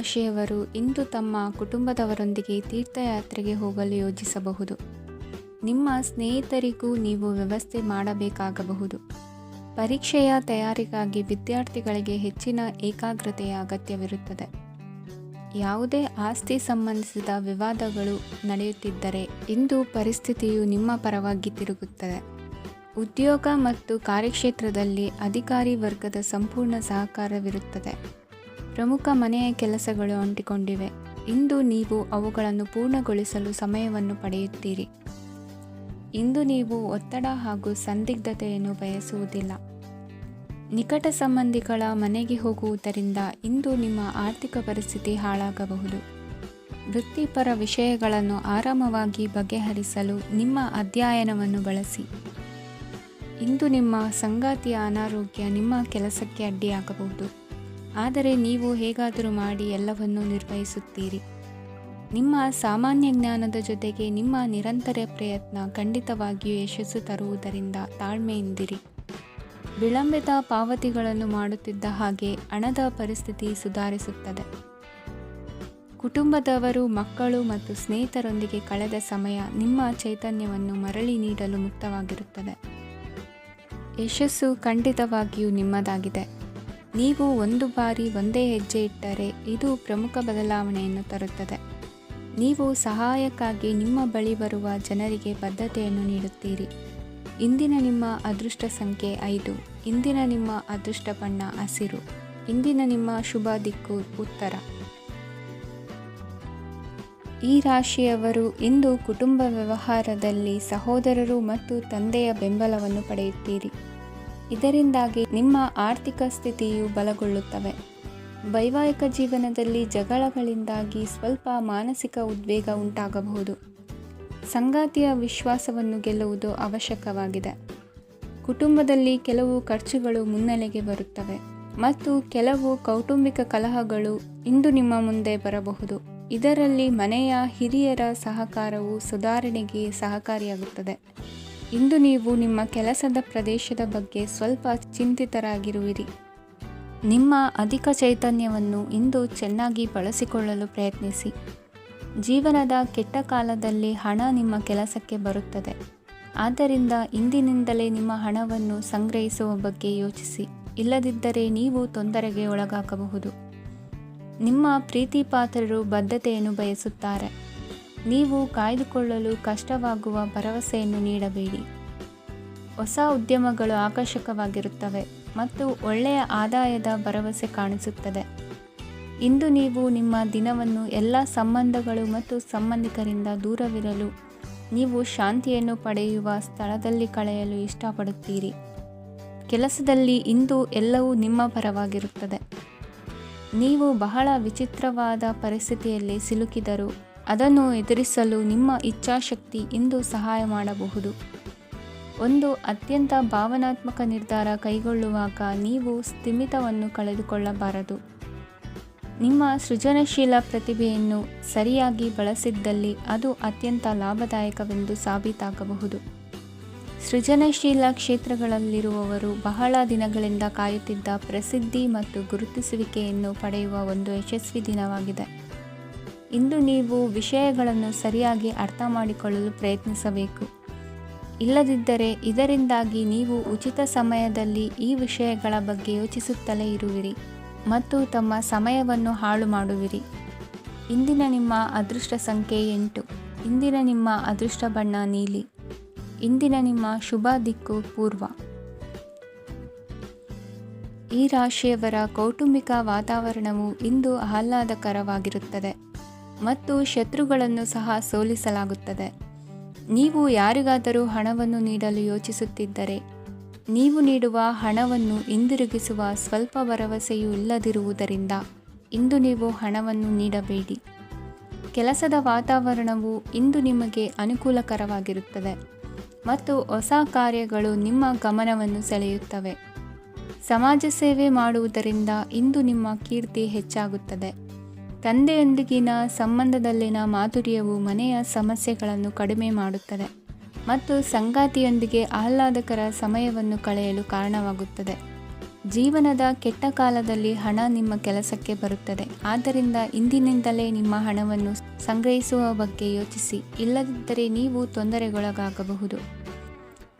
ರಾಶಿಯವರು ಇಂದು ತಮ್ಮ ಕುಟುಂಬದವರೊಂದಿಗೆ ತೀರ್ಥಯಾತ್ರೆಗೆ ಹೋಗಲು ಯೋಜಿಸಬಹುದು. ನಿಮ್ಮ ಸ್ನೇಹಿತರಿಗೂ ನೀವು ವ್ಯವಸ್ಥೆ ಮಾಡಬೇಕಾಗಬಹುದು. ಪರೀಕ್ಷೆಯ ತಯಾರಿಗಾಗಿ ವಿದ್ಯಾರ್ಥಿಗಳಿಗೆ ಹೆಚ್ಚಿನ ಏಕಾಗ್ರತೆಯ ಅಗತ್ಯವಿರುತ್ತದೆ. ಯಾವುದೇ ಆಸ್ತಿ ಸಂಬಂಧಿಸಿದ ವಿವಾದಗಳು ನಡೆಯುತ್ತಿದ್ದರೆ ಇಂದು ಪರಿಸ್ಥಿತಿಯು ನಿಮ್ಮ ಪರವಾಗಿ ತಿರುಗುತ್ತದೆ. ಉದ್ಯೋಗ ಮತ್ತು ಕಾರ್ಯಕ್ಷೇತ್ರದಲ್ಲಿ ಅಧಿಕಾರಿ ವರ್ಗದ ಸಂಪೂರ್ಣ ಸಹಕಾರವಿರುತ್ತದೆ. ಪ್ರಮುಖ ಮನೆಯ ಕೆಲಸಗಳು ಅಂಟಿಕೊಂಡಿವೆ. ಇಂದು ನೀವು ಅವುಗಳನ್ನು ಪೂರ್ಣಗೊಳಿಸಲು ಸಮಯವನ್ನು ಪಡೆಯುತ್ತೀರಿ. ಇಂದು ನೀವು ಒತ್ತಡ ಹಾಗೂ ಸಂದಿಗ್ಧತೆಯನ್ನು ಬಯಸುವುದಿಲ್ಲ. ನಿಕಟ ಸಂಬಂಧಿಗಳ ಮನೆಗೆ ಹೋಗುವುದರಿಂದ ಇಂದು ನಿಮ್ಮ ಆರ್ಥಿಕ ಪರಿಸ್ಥಿತಿ ಹಾಳಾಗಬಹುದು. ವೃತ್ತಿಪರ ವಿಷಯಗಳನ್ನು ಆರಾಮವಾಗಿ ಬಗೆಹರಿಸಲು ನಿಮ್ಮ ಅಧ್ಯಯನವನ್ನು ಬಳಸಿ. ಇಂದು ನಿಮ್ಮ ಸಂಗಾತಿಯ ಅನಾರೋಗ್ಯ ನಿಮ್ಮ ಕೆಲಸಕ್ಕೆ ಅಡ್ಡಿಯಾಗಬಹುದು, ಆದರೆ ನೀವು ಹೇಗಾದರೂ ಮಾಡಿ ಎಲ್ಲವನ್ನೂ ನಿರ್ವಹಿಸುತ್ತೀರಿ. ನಿಮ್ಮ ಸಾಮಾನ್ಯ ಜ್ಞಾನದ ಜೊತೆಗೆ ನಿಮ್ಮ ನಿರಂತರ ಪ್ರಯತ್ನ ಖಂಡಿತವಾಗಿಯೂ ಯಶಸ್ಸು ತರುವುದರಿಂದ ತಾಳ್ಮೆಯಿಂದಿರಿ. ವಿಳಂಬಿತ ಪಾವತಿಗಳನ್ನು ಮಾಡುತ್ತಿದ್ದ ಹಾಗೆ ಹಣದ ಪರಿಸ್ಥಿತಿ ಸುಧಾರಿಸುತ್ತದೆ. ಕುಟುಂಬದವರು, ಮಕ್ಕಳು ಮತ್ತು ಸ್ನೇಹಿತರೊಂದಿಗೆ ಕಳೆದ ಸಮಯ ನಿಮ್ಮ ಚೈತನ್ಯವನ್ನು ಮರಳಿ ನೀಡಲು ಮುಕ್ತವಾಗಿರುತ್ತದೆ. ಯಶಸ್ಸು ಖಂಡಿತವಾಗಿಯೂ ನಿಮ್ಮದಾಗಿದೆ. ನೀವು ಒಂದು ಬಾರಿ ಒಂದೇ ಹೆಜ್ಜೆ ಇಟ್ಟರೆ ಇದು ಪ್ರಮುಖ ಬದಲಾವಣೆಯನ್ನು ತರುತ್ತದೆ. ನೀವು ಸಹಾಯಕ್ಕಾಗಿ ನಿಮ್ಮ ಬಳಿ ಬರುವ ಜನರಿಗೆ ಬದ್ಧತೆಯನ್ನು ನೀಡುತ್ತೀರಿ. ಇಂದಿನ ನಿಮ್ಮ ಅದೃಷ್ಟ ಸಂಖ್ಯೆ 5. ಇಂದಿನ ನಿಮ್ಮ ಅದೃಷ್ಟ ಬಣ್ಣ ಹಸಿರು. ಇಂದಿನ ನಿಮ್ಮ ಶುಭ ದಿಕ್ಕು ಉತ್ತರ. ಈ ರಾಶಿಯವರು ಇಂದು ಕುಟುಂಬ ವ್ಯವಹಾರದಲ್ಲಿ ಸಹೋದರರು ಮತ್ತು ತಂದೆಯ ಬೆಂಬಲವನ್ನು ಪಡೆಯುತ್ತೀರಿ. ಇದರಿಂದಾಗಿ ನಿಮ್ಮ ಆರ್ಥಿಕ ಸ್ಥಿತಿಯು ಬಲಗೊಳ್ಳುತ್ತವೆ. ವೈವಾಹಿಕ ಜೀವನದಲ್ಲಿ ಜಗಳಗಳಿಂದಾಗಿ ಸ್ವಲ್ಪ ಮಾನಸಿಕ ಉದ್ವೇಗ ಉಂಟಾಗಬಹುದು. ಸಂಗಾತಿಯ ವಿಶ್ವಾಸವನ್ನು ಗೆಲ್ಲುವುದು ಅವಶ್ಯಕವಾಗಿದೆ. ಕುಟುಂಬದಲ್ಲಿ ಕೆಲವು ಖರ್ಚುಗಳು ಮುನ್ನೆಲೆಗೆ ಬರುತ್ತವೆ ಮತ್ತು ಕೆಲವು ಕೌಟುಂಬಿಕ ಕಲಹಗಳು ಇಂದು ನಿಮ್ಮ ಮುಂದೆ ಬರಬಹುದು. ಇದರಲ್ಲಿ ಮನೆಯ ಹಿರಿಯರ ಸಹಕಾರವು ಸುಧಾರಣೆಗೆ ಸಹಕಾರಿಯಾಗುತ್ತದೆ. ಇಂದು ನೀವು ನಿಮ್ಮ ಕೆಲಸದ ಪ್ರದೇಶದ ಬಗ್ಗೆ ಸ್ವಲ್ಪ ಚಿಂತಿತರಾಗಿರುವಿರಿ. ನಿಮ್ಮ ಅಧಿಕ ಚೈತನ್ಯವನ್ನು ಇಂದು ಚೆನ್ನಾಗಿ ಬಳಸಿಕೊಳ್ಳಲು ಪ್ರಯತ್ನಿಸಿ. ಜೀವನದ ಕೆಟ್ಟ ಕಾಲದಲ್ಲಿ ಹಣ ನಿಮ್ಮ ಕೆಲಸಕ್ಕೆ ಬರುತ್ತದೆ. ಆದ್ದರಿಂದ ಇಂದಿನಿಂದಲೇ ನಿಮ್ಮ ಹಣವನ್ನು ಸಂಗ್ರಹಿಸುವ ಬಗ್ಗೆ ಯೋಚಿಸಿ. ಇಲ್ಲದಿದ್ದರೆ ನೀವು ತೊಂದರೆಗೆ ಒಳಗಾಗಬಹುದು. ನಿಮ್ಮ ಪ್ರೀತಿಪಾತ್ರರು ಬದ್ಧತೆಯನ್ನು ಬಯಸುತ್ತಾರೆ. ನೀವು ಕಾಯ್ದುಕೊಳ್ಳಲು ಕಷ್ಟವಾಗುವ ಭರವಸೆಯನ್ನು ನೀಡಬೇಡಿ. ಹೊಸ ಉದ್ಯಮಗಳು ಆಕರ್ಷಕವಾಗಿರುತ್ತವೆ ಮತ್ತು ಒಳ್ಳೆಯ ಆದಾಯದ ಭರವಸೆ ಕಾಣಿಸುತ್ತದೆ. ಇಂದು ನೀವು ನಿಮ್ಮ ದಿನವನ್ನು ಎಲ್ಲ ಸಂಬಂಧಗಳು ಮತ್ತು ಸಂಬಂಧಿಕರಿಂದ ದೂರವಿರಲು ನೀವು ಶಾಂತಿಯನ್ನು ಪಡೆಯುವ ಸ್ಥಳದಲ್ಲಿ ಕಳೆಯಲು ಇಷ್ಟಪಡುತ್ತೀರಿ. ಕೆಲಸದಲ್ಲಿ ಇಂದು ಎಲ್ಲವೂ ನಿಮ್ಮ ಪರವಾಗಿರುತ್ತದೆ. ನೀವು ಬಹಳ ವಿಚಿತ್ರವಾದ ಪರಿಸ್ಥಿತಿಯಲ್ಲಿ ಸಿಲುಕಿದರೂ ಅದನ್ನು ಎದುರಿಸಲು ನಿಮ್ಮ ಇಚ್ಛಾಶಕ್ತಿ ಇಂದು ಸಹಾಯ ಮಾಡಬಹುದು. ಒಂದು ಅತ್ಯಂತ ಭಾವನಾತ್ಮಕ ನಿರ್ಧಾರ ಕೈಗೊಳ್ಳುವಾಗ ನೀವು ಸ್ಥಿಮಿತವನ್ನು ಕಳೆದುಕೊಳ್ಳಬಾರದು. ನಿಮ್ಮ ಸೃಜನಶೀಲ ಪ್ರತಿಭೆಯನ್ನು ಸರಿಯಾಗಿ ಬಳಸಿದ್ದಲ್ಲಿ ಅದು ಅತ್ಯಂತ ಲಾಭದಾಯಕವೆಂದು ಸಾಬೀತಾಗಬಹುದು. ಸೃಜನಶೀಲ ಕ್ಷೇತ್ರಗಳಲ್ಲಿರುವವರು ಬಹಳ ದಿನಗಳಿಂದ ಕಾಯುತ್ತಿದ್ದ ಪ್ರಸಿದ್ಧಿ ಮತ್ತು ಗುರುತಿಸುವಿಕೆಯನ್ನು ಪಡೆಯುವ ಒಂದು ಯಶಸ್ವಿ ದಿನವಾಗಿದೆ. ಇಂದು ನೀವು ವಿಷಯಗಳನ್ನು ಸರಿಯಾಗಿ ಅರ್ಥ ಮಾಡಿಕೊಳ್ಳಲು ಪ್ರಯತ್ನಿಸಬೇಕು. ಇಲ್ಲದಿದ್ದರೆ ಇದರಿಂದಾಗಿ ನೀವು ಉಚಿತ ಸಮಯದಲ್ಲಿ ಈ ವಿಷಯಗಳ ಬಗ್ಗೆ ಯೋಚಿಸುತ್ತಲೇ ಇರುವಿರಿ ಮತ್ತು ತಮ್ಮ ಸಮಯವನ್ನು ಹಾಳು ಮಾಡುವಿರಿ. ಇಂದಿನ ನಿಮ್ಮ ಅದೃಷ್ಟ ಸಂಖ್ಯೆ 8. ಇಂದಿನ ನಿಮ್ಮ ಅದೃಷ್ಟ ಬಣ್ಣ ನೀಲಿ. ಇಂದಿನ ನಿಮ್ಮ ಶುಭ ದಿಕ್ಕು ಪೂರ್ವ. ಈ ರಾಶಿಯವರ ಕೌಟುಂಬಿಕ ವಾತಾವರಣವು ಇಂದು ಆಹ್ಲಾದಕರವಾಗಿರುತ್ತದೆ ಮತ್ತು ಶತ್ರುಗಳನ್ನು ಸಹ ಸೋಲಿಸಲಾಗುತ್ತದೆ. ನೀವು ಯಾರಿಗಾದರೂ ಹಣವನ್ನು ನೀಡಲು ಯೋಚಿಸುತ್ತಿದ್ದರೆ ನೀವು ನೀಡುವ ಹಣವನ್ನು ಹಿಂದಿರುಗಿಸುವ ಸ್ವಲ್ಪ ಭರವಸೆಯೂ ಇಲ್ಲದಿರುವುದರಿಂದ ಇಂದು ನೀವು ಹಣವನ್ನು ನೀಡಬೇಡಿ. ಕೆಲಸದ ವಾತಾವರಣವು ಇಂದು ನಿಮಗೆ ಅನುಕೂಲಕರವಾಗಿರುತ್ತದೆ ಮತ್ತು ಹೊಸ ಕಾರ್ಯಗಳು ನಿಮ್ಮ ಗಮನವನ್ನು ಸೆಳೆಯುತ್ತವೆ. ಸಮಾಜ ಸೇವೆ ಮಾಡುವುದರಿಂದ ಇಂದು ನಿಮ್ಮ ಕೀರ್ತಿ ಹೆಚ್ಚಾಗುತ್ತದೆ. ತಂದೆಯೊಂದಿಗಿನ ಸಂಬಂಧದಲ್ಲಿನ ಮಾಧುರ್ಯವು ಮನೆಯ ಸಮಸ್ಯೆಗಳನ್ನು ಕಡಿಮೆ ಮಾಡುತ್ತದೆ ಮತ್ತು ಸಂಗಾತಿಯೊಂದಿಗೆ ಆಹ್ಲಾದಕರ ಸಮಯವನ್ನು ಕಳೆಯಲು ಕಾರಣವಾಗುತ್ತದೆ. ಜೀವನದ ಕೆಟ್ಟ ಕಾಲದಲ್ಲಿ ಹಣ ನಿಮ್ಮ ಕೆಲಸಕ್ಕೆ ಬರುತ್ತದೆ. ಆದ್ದರಿಂದ ಇಂದಿನಿಂದಲೇ ನಿಮ್ಮ ಹಣವನ್ನು ಸಂಗ್ರಹಿಸುವ ಬಗ್ಗೆ ಯೋಚಿಸಿ, ಇಲ್ಲದಿದ್ದರೆ ನೀವು ತೊಂದರೆಗೊಳಗಾಗಬಹುದು.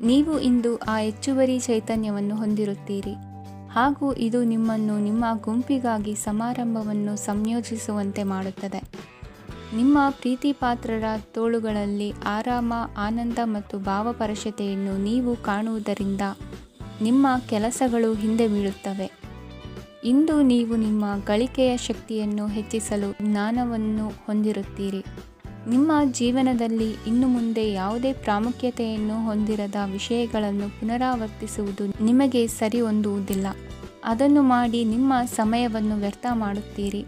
ನೀವು ಇಂದು ಆ ಹೆಚ್ಚುವರಿ ಚೈತನ್ಯವನ್ನು ಹೊಂದಿರುತ್ತೀರಿ ಹಾಗೂ ಇದು ನಿಮ್ಮನ್ನು ನಿಮ್ಮ ಗುಂಪಿಗಾಗಿ ಸಮಾರಂಭವನ್ನು ಸಂಯೋಜಿಸುವಂತೆ ಮಾಡುತ್ತದೆ. ನಿಮ್ಮ ಪ್ರೀತಿಪಾತ್ರರ ತೋಳುಗಳಲ್ಲಿ ಆರಾಮ, ಆನಂದ ಮತ್ತು ಭಾವಪರಶತೆಯನ್ನು ನೀವು ಕಾಣುವುದರಿಂದ ನಿಮ್ಮ ಕೆಲಸಗಳು ಹಿಂದೆ ಬೀಳುತ್ತವೆ. ಇಂದು ನೀವು ನಿಮ್ಮ ಗಳಿಕೆಯ ಶಕ್ತಿಯನ್ನು ಹೆಚ್ಚಿಸಲು ಜ್ಞಾನವನ್ನು ಹೊಂದಿರುತ್ತೀರಿ. ನಿಮ್ಮ ಜೀವನದಲ್ಲಿ ಇನ್ನು ಮುಂದೆ ಯಾವುದೇ ಪ್ರಾಮುಖ್ಯತೆಯನ್ನು ಹೊಂದಿರದ ವಿಷಯಗಳನ್ನು ಪುನರಾವರ್ತಿಸುವುದು ನಿಮಗೆ ಸರಿ ಹೊಂದುವುದಿಲ್ಲ. ಅದನ್ನು ಮಾಡಿ ನಿಮ್ಮ ಸಮಯವನ್ನು ವ್ಯರ್ಥ ಮಾಡುತ್ತೀರಿ.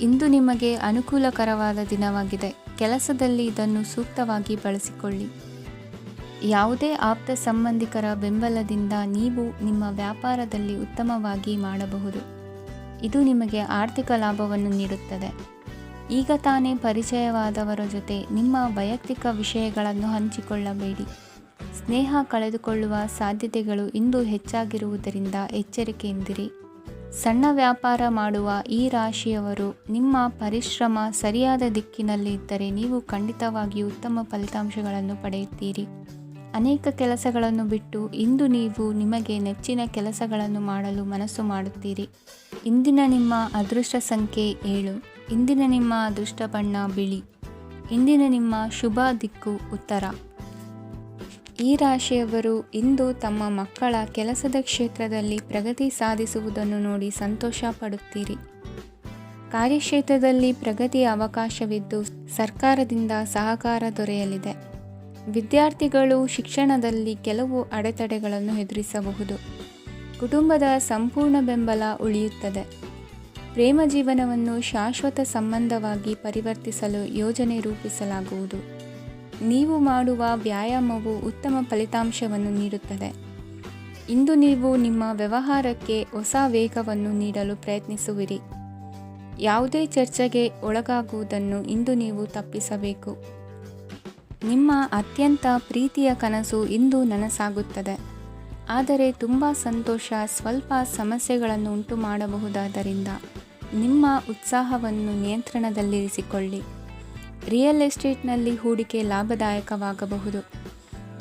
ಇಂದು ನಿಮಗೆ ಅನುಕೂಲಕರವಾದ ದಿನವಾಗಿದೆ. ಕೆಲಸದಲ್ಲಿ ಇದನ್ನು ಸೂಕ್ತವಾಗಿ ಬಳಸಿಕೊಳ್ಳಿ. ಯಾವುದೇ ಆಪ್ತ ಸಂಬಂಧಿಕರ ಬೆಂಬಲದಿಂದ ನೀವು ನಿಮ್ಮ ವ್ಯಾಪಾರದಲ್ಲಿ ಉತ್ತಮವಾಗಿ ಮಾಡಬಹುದು. ಇದು ನಿಮಗೆ ಆರ್ಥಿಕ ಲಾಭವನ್ನು ನೀಡುತ್ತದೆ. ಈಗ ತಾನೇ ಪರಿಚಯವಾದವರ ಜೊತೆ ನಿಮ್ಮ ವೈಯಕ್ತಿಕ ವಿಷಯಗಳನ್ನು ಹಂಚಿಕೊಳ್ಳಬೇಡಿ. ಸ್ನೇಹ ಕಳೆದುಕೊಳ್ಳುವ ಸಾಧ್ಯತೆಗಳು ಇಂದು ಹೆಚ್ಚಾಗಿರುವುದರಿಂದ ಎಚ್ಚರಿಕೆಯಿಂದಿರಿ. ಸಣ್ಣ ವ್ಯಾಪಾರ ಮಾಡುವ ಈ ರಾಶಿಯವರು, ನಿಮ್ಮ ಪರಿಶ್ರಮ ಸರಿಯಾದ ದಿಕ್ಕಿನಲ್ಲಿ ಇದ್ದರೆ ನೀವು ಖಂಡಿತವಾಗಿಯೂ ಉತ್ತಮ ಫಲಿತಾಂಶಗಳನ್ನು ಪಡೆಯುತ್ತೀರಿ. ಅನೇಕ ಕೆಲಸಗಳನ್ನು ಬಿಟ್ಟು ಇಂದು ನೀವು ನಿಮಗೆ ನೆಚ್ಚಿನ ಕೆಲಸಗಳನ್ನು ಮಾಡಲು ಮನಸ್ಸು ಮಾಡುತ್ತೀರಿ. ಇಂದಿನ ನಿಮ್ಮ ಅದೃಷ್ಟ ಸಂಖ್ಯೆ 7. ಇಂದಿನ ನಿಮ್ಮ ಅದೃಷ್ಟ ಬಣ್ಣ ಬಿಳಿ. ಇಂದಿನ ನಿಮ್ಮ ಶುಭ ದಿಕ್ಕು ಉತ್ತರ. ಈ ರಾಶಿಯವರು ಇಂದು ತಮ್ಮ ಮಕ್ಕಳ ಕೆಲಸದ ಕ್ಷೇತ್ರದಲ್ಲಿ ಪ್ರಗತಿ ಸಾಧಿಸುವುದನ್ನು ನೋಡಿ ಸಂತೋಷ ಪಡುತ್ತೀರಿ. ಕಾರ್ಯಕ್ಷೇತ್ರದಲ್ಲಿ ಪ್ರಗತಿಯ ಅವಕಾಶವಿದ್ದು ಸರ್ಕಾರದಿಂದ ಸಹಕಾರ ದೊರೆಯಲಿದೆ. ವಿದ್ಯಾರ್ಥಿಗಳು ಶಿಕ್ಷಣದಲ್ಲಿ ಕೆಲವು ಅಡೆತಡೆಗಳನ್ನು ಎದುರಿಸಬಹುದು. ಕುಟುಂಬದ ಸಂಪೂರ್ಣ ಬೆಂಬಲ ಉಳಿಯುತ್ತದೆ. ಪ್ರೇಮ ಜೀವನವನ್ನು ಶಾಶ್ವತ ಸಂಬಂಧವಾಗಿ ಪರಿವರ್ತಿಸಲು ಯೋಜನೆ ರೂಪಿಸಲಾಗುವುದು. ನೀವು ಮಾಡುವ ವ್ಯಾಯಾಮವು ಉತ್ತಮ ಫಲಿತಾಂಶವನ್ನು ನೀಡುತ್ತದೆ. ಇಂದು ನೀವು ನಿಮ್ಮ ವ್ಯವಹಾರಕ್ಕೆ ಹೊಸ ವೇಗವನ್ನು ನೀಡಲು ಪ್ರಯತ್ನಿಸುವಿರಿ. ಯಾವುದೇ ಚರ್ಚೆಗೆ ಒಳಗಾಗುವುದನ್ನು ಇಂದು ನೀವು ತಪ್ಪಿಸಬೇಕು. ನಿಮ್ಮ ಅತ್ಯಂತ ಪ್ರೀತಿಯ ಕನಸು ಇಂದು ನನಸಾಗುತ್ತದೆ. ಆದರೆ ತುಂಬ ಸಂತೋಷ ಸ್ವಲ್ಪ ಸಮಸ್ಯೆಗಳನ್ನು ಉಂಟು ಮಾಡಬಹುದಾದ್ದರಿಂದ ನಿಮ್ಮ ಉತ್ಸಾಹವನ್ನು ನಿಯಂತ್ರಣದಲ್ಲಿರಿಸಿಕೊಳ್ಳಿ. ರಿಯಲ್ ಎಸ್ಟೇಟ್ನಲ್ಲಿ ಹೂಡಿಕೆ ಲಾಭದಾಯಕವಾಗಬಹುದು.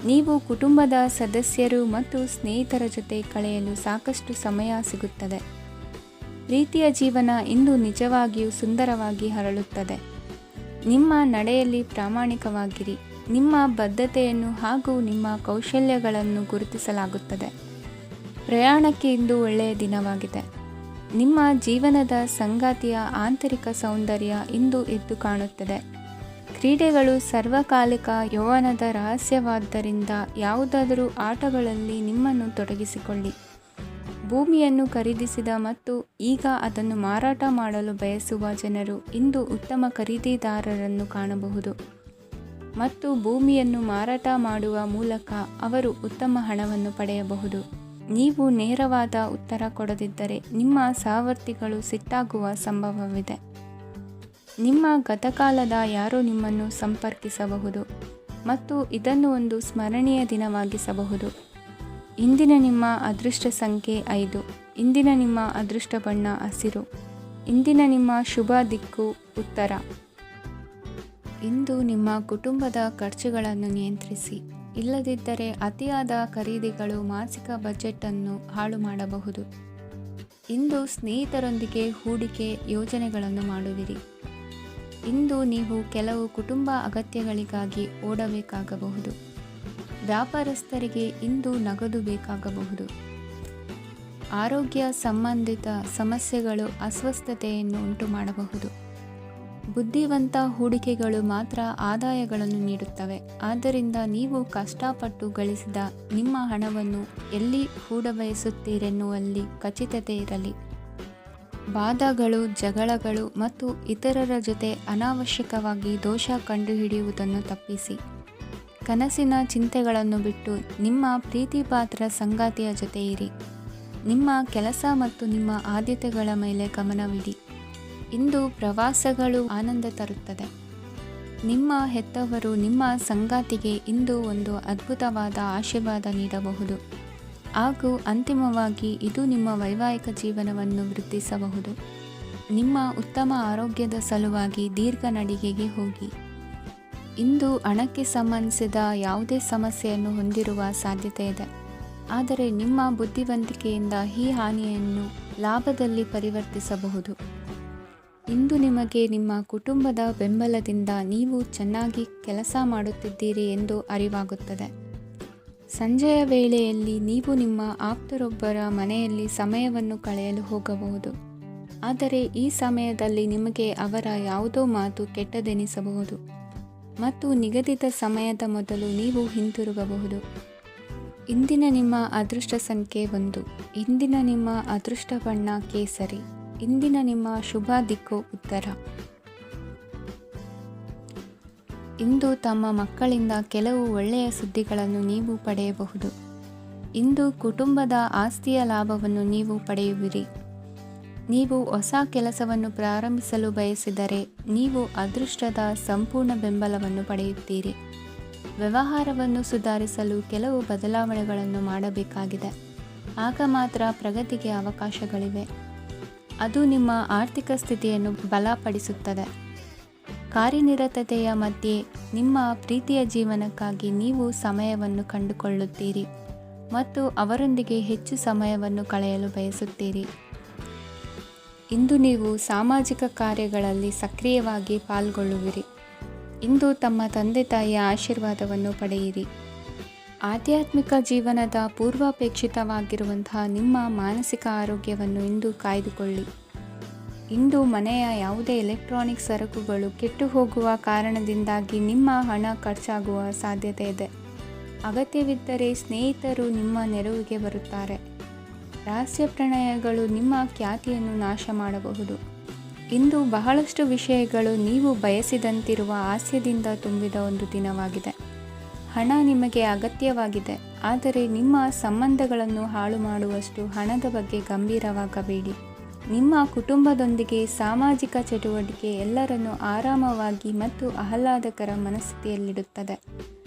ನೀವು ಕುಟುಂಬದ ಸದಸ್ಯರು ಮತ್ತು ಸ್ನೇಹಿತರ ಜೊತೆ ಕಳೆಯಲು ಸಾಕಷ್ಟು ಸಮಯ ಸಿಗುತ್ತದೆ. ಪ್ರೀತಿಯ ಜೀವನ ಇಂದು ನಿಜವಾಗಿಯೂ ಸುಂದರವಾಗಿ ಹರಳುತ್ತದೆ. ನಿಮ್ಮ ನಡೆಯಲ್ಲಿ ಪ್ರಾಮಾಣಿಕವಾಗಿರಿ. ನಿಮ್ಮ ಬದ್ಧತೆಯನ್ನು ಹಾಗೂ ನಿಮ್ಮ ಕೌಶಲ್ಯಗಳನ್ನು ಗುರುತಿಸಲಾಗುತ್ತದೆ. ಪ್ರಯಾಣಕ್ಕೆ ಇಂದು ಒಳ್ಳೆಯ ದಿನವಾಗಿದೆ. ನಿಮ್ಮ ಜೀವನದ ಸಂಗಾತಿಯ ಆಂತರಿಕ ಸೌಂದರ್ಯ ಇಂದು ಎದ್ದು ಕಾಣುತ್ತದೆ. ಕ್ರೀಡೆಗಳು ಸರ್ವಕಾಲಿಕ ಯೌವನದ ರಹಸ್ಯವಾದ್ದರಿಂದ ಯಾವುದಾದರೂ ಆಟಗಳಲ್ಲಿ ನಿಮ್ಮನ್ನು ತೊಡಗಿಸಿಕೊಳ್ಳಿ. ಭೂಮಿಯನ್ನು ಖರೀದಿಸಿದ ಮತ್ತು ಈಗ ಅದನ್ನು ಮಾರಾಟ ಮಾಡಲು ಬಯಸುವ ಜನರು ಇಂದು ಉತ್ತಮ ಖರೀದಿದಾರರನ್ನು ಕಾಣಬಹುದು ಮತ್ತು ಭೂಮಿಯನ್ನು ಮಾರಾಟ ಮಾಡುವ ಮೂಲಕ ಅವರು ಉತ್ತಮ ಹಣವನ್ನು ಪಡೆಯಬಹುದು. ನೀವು ನೇರವಾದ ಉತ್ತರ ಕೊಡದಿದ್ದರೆ ನಿಮ್ಮ ಸಹವರ್ತಿಗಳು ಸಿಟ್ಟಾಗುವ ಸಂಭವವಿದೆ. ನಿಮ್ಮ ಗತಕಾಲದ ಯಾರೋ ನಿಮ್ಮನ್ನು ಸಂಪರ್ಕಿಸಬಹುದು ಮತ್ತು ಇದನ್ನು ಒಂದು ಸ್ಮರಣೀಯ ದಿನವಾಗಿಸಬಹುದು. ಇಂದಿನ ನಿಮ್ಮ ಅದೃಷ್ಟ ಸಂಖ್ಯೆ 5. ಇಂದಿನ ನಿಮ್ಮ ಅದೃಷ್ಟ ಬಣ್ಣ ಹಸಿರು. ಇಂದಿನ ನಿಮ್ಮ ಶುಭ ದಿಕ್ಕು ಉತ್ತರ. ಇಂದು ನಿಮ್ಮ ಕುಟುಂಬದ ಖರ್ಚುಗಳನ್ನು ನಿಯಂತ್ರಿಸಿ. ಇಲ್ಲದಿದ್ದರೆ ಅತಿಯಾದ ಖರೀದಿಗಳು ಮಾಸಿಕ ಬಜೆಟನ್ನು ಹಾಳು ಮಾಡಬಹುದು. ಇಂದು ಸ್ನೇಹಿತರೊಂದಿಗೆ ಹೂಡಿಕೆ ಯೋಜನೆಗಳನ್ನು ಮಾಡುವಿರಿ. ಇಂದು ನೀವು ಕೆಲವು ಕುಟುಂಬ ಅಗತ್ಯಗಳಿಗಾಗಿ ಓಡಬೇಕಾಗಬಹುದು. ವ್ಯಾಪಾರಸ್ಥರಿಗೆ ಇಂದು ನಗದು ಬೇಕಾಗಬಹುದು. ಆರೋಗ್ಯ ಸಂಬಂಧಿತ ಸಮಸ್ಯೆಗಳು ಅಸ್ವಸ್ಥತೆಯನ್ನು ಉಂಟು ಮಾಡಬಹುದು. ಬುದ್ಧಿವಂತ ಹೂಡಿಕೆಗಳು ಮಾತ್ರ ಆದಾಯಗಳನ್ನು ನೀಡುತ್ತವೆ. ಆದ್ದರಿಂದ ನೀವು ಕಷ್ಟಪಟ್ಟು ಗಳಿಸಿದ ನಿಮ್ಮ ಹಣವನ್ನು ಎಲ್ಲಿ ಹೂಡಬಯಸುತ್ತೀರೆನ್ನುವಲ್ಲಿ ಖಚಿತತೆ ಇರಲಿ. ವಾದಗಳು, ಜಗಳಗಳು ಮತ್ತು ಇತರರ ಜೊತೆ ಅನಾವಶ್ಯಕವಾಗಿ ದೋಷ ಕಂಡುಹಿಡಿಯುವುದನ್ನು ತಪ್ಪಿಸಿ. ಕನಸಿನ ಚಿಂತೆಗಳನ್ನು ಬಿಟ್ಟು ನಿಮ್ಮ ಪ್ರೀತಿಪಾತ್ರ ಸಂಗಾತಿಯ ಜೊತೆ ಇರಿ. ನಿಮ್ಮ ಕೆಲಸ ಮತ್ತು ನಿಮ್ಮ ಆದ್ಯತೆಗಳ ಮೇಲೆ ಗಮನವಿಡಿ. ಇಂದು ಪ್ರವಾಸಗಳು ಆನಂದ ತರುತ್ತದೆ. ನಿಮ್ಮ ಹೆತ್ತವರು ನಿಮ್ಮ ಸಂಗಾತಿಗೆ ಇಂದು ಒಂದು ಅದ್ಭುತವಾದ ಆಶೀರ್ವಾದ ನೀಡಬಹುದು. ಹಾಗೂ ಅಂತಿಮವಾಗಿ ಇದು ನಿಮ್ಮ ವೈವಾಹಿಕ ಜೀವನವನ್ನು ವೃದ್ಧಿಸಬಹುದು. ನಿಮ್ಮ ಉತ್ತಮ ಆರೋಗ್ಯದ ಸಲುವಾಗಿ ದೀರ್ಘ ನಡಿಗೆಗೆ ಹೋಗಿ. ಇಂದು ಹಣಕ್ಕೆ ಸಂಬಂಧಿಸಿದ ಯಾವುದೇ ಸಮಸ್ಯೆಯನ್ನು ಹೊಂದಿರುವ ಸಾಧ್ಯತೆ ಇದೆ, ಆದರೆ ನಿಮ್ಮ ಬುದ್ಧಿವಂತಿಕೆಯಿಂದ ಈ ಹಾನಿಯನ್ನು ಲಾಭದಲ್ಲಿ ಪರಿವರ್ತಿಸಬಹುದು. ಇಂದು ನಿಮಗೆ ನಿಮ್ಮ ಕುಟುಂಬದ ಬೆಂಬಲದಿಂದ ನೀವು ಚೆನ್ನಾಗಿ ಕೆಲಸ ಮಾಡುತ್ತಿದ್ದೀರಿ ಎಂದು ಅರಿವಾಗುತ್ತದೆ. ಸಂಜೆಯ ವೇಳೆಯಲ್ಲಿ ನೀವು ನಿಮ್ಮ ಆಪ್ತರೊಬ್ಬರ ಮನೆಯಲ್ಲಿ ಸಮಯವನ್ನು ಕಳೆಯಲು ಹೋಗಬಹುದು, ಆದರೆ ಈ ಸಮಯದಲ್ಲಿ ನಿಮಗೆ ಅವರ ಯಾವುದೋ ಮಾತು ಕೆಟ್ಟದೆನಿಸಬಹುದು ಮತ್ತು ನಿಗದಿತ ಸಮಯದ ಮೊದಲು ನೀವು ಹಿಂತಿರುಗಬಹುದು. ಇಂದಿನ ನಿಮ್ಮ ಅದೃಷ್ಟ ಸಂಖ್ಯೆ 1. ಇಂದಿನ ನಿಮ್ಮ ಅದೃಷ್ಟ ಬಣ್ಣ ಕೇಸರಿ. ಇಂದಿನ ನಿಮ್ಮ ಶುಭ ದಿಕ್ಕು ಉತ್ತರ. ಇಂದು ತಮ್ಮ ಮಕ್ಕಳಿಂದ ಕೆಲವು ಒಳ್ಳೆಯ ಸುದ್ದಿಗಳನ್ನು ನೀವು ಪಡೆಯಬಹುದು. ಇಂದು ಕುಟುಂಬದ ಆಸ್ತಿಯ ಲಾಭವನ್ನು ನೀವು ಪಡೆಯುವಿರಿ. ನೀವು ಹೊಸ ಕೆಲಸವನ್ನು ಪ್ರಾರಂಭಿಸಲು ಬಯಸಿದರೆ ನೀವು ಅದೃಷ್ಟದ ಸಂಪೂರ್ಣ ಬೆಂಬಲವನ್ನು ಪಡೆಯುತ್ತೀರಿ. ವ್ಯವಹಾರವನ್ನು ಸುಧಾರಿಸಲು ಕೆಲವು ಬದಲಾವಣೆಗಳನ್ನು ಮಾಡಬೇಕಾಗಿದೆ, ಆಗ ಮಾತ್ರ ಪ್ರಗತಿಗೆ ಅವಕಾಶಗಳಿವೆ. ಅದು ನಿಮ್ಮ ಆರ್ಥಿಕ ಸ್ಥಿತಿಯನ್ನು ಬಲಪಡಿಸುತ್ತದೆ. ಕಾರ್ಯನಿರತತೆಯ ಮಧ್ಯೆ ನಿಮ್ಮ ಪ್ರೀತಿಯ ಜೀವನಕ್ಕಾಗಿ ನೀವು ಸಮಯವನ್ನು ಕಂಡುಕೊಳ್ಳುತ್ತೀರಿ ಮತ್ತು ಅವರೊಂದಿಗೆ ಹೆಚ್ಚು ಸಮಯವನ್ನು ಕಳೆಯಲು ಬಯಸುತ್ತೀರಿ. ಇಂದು ನೀವು ಸಾಮಾಜಿಕ ಕಾರ್ಯಗಳಲ್ಲಿ ಸಕ್ರಿಯವಾಗಿ ಪಾಲ್ಗೊಳ್ಳುವಿರಿ. ಇಂದು ತಮ್ಮ ತಂದೆ ತಾಯಿಯ ಆಶೀರ್ವಾದವನ್ನು ಪಡೆಯಿರಿ. ಆಧ್ಯಾತ್ಮಿಕ ಜೀವನದ ಪೂರ್ವಾಪೇಕ್ಷಿತವಾಗಿರುವಂತಹ ನಿಮ್ಮ ಮಾನಸಿಕ ಆರೋಗ್ಯವನ್ನು ಇಂದು ಕಾಯ್ದುಕೊಳ್ಳಿ. ಇಂದು ಮನೆಯ ಯಾವುದೇ ಎಲೆಕ್ಟ್ರಾನಿಕ್ ಸರಕುಗಳು ಕೆಟ್ಟು ಹೋಗುವ ಕಾರಣದಿಂದಾಗಿ ನಿಮ್ಮ ಹಣ ಖರ್ಚಾಗುವ ಸಾಧ್ಯತೆ ಇದೆ. ಅಗತ್ಯವಿದ್ದರೆ ಸ್ನೇಹಿತರು ನಿಮ್ಮ ನೆರವಿಗೆ ಬರುತ್ತಾರೆ. ರಹಸ್ಯ ಪ್ರಣಯಗಳು ನಿಮ್ಮ ಖ್ಯಾತಿಯನ್ನು ನಾಶ ಮಾಡಬಹುದು. ಇಂದು ಬಹಳಷ್ಟು ವಿಷಯಗಳು ನೀವು ಬಯಸಿದಂತಿರುವ ಹಾಸ್ಯದಿಂದ ತುಂಬಿದ ಒಂದು ದಿನವಾಗಿದೆ. ಹಣ ನಿಮಗೆ ಅಗತ್ಯವಾಗಿದೆ, ಆದರೆ ನಿಮ್ಮ ಸಂಬಂಧಗಳನ್ನು ಹಾಳು ಮಾಡುವಷ್ಟು ಹಣದ ಬಗ್ಗೆ ಗಂಭೀರವಾಗಬೇಡಿ. ನಿಮ್ಮ ಕುಟುಂಬದೊಂದಿಗೆ ಸಾಮಾಜಿಕ ಚಟುವಟಿಕೆ ಎಲ್ಲರನ್ನೂ ಆರಾಮವಾಗಿ ಮತ್ತು ಆಹ್ಲಾದಕರ ಮನಸ್ಥಿತಿಯಲ್ಲಿಡುತ್ತದೆ.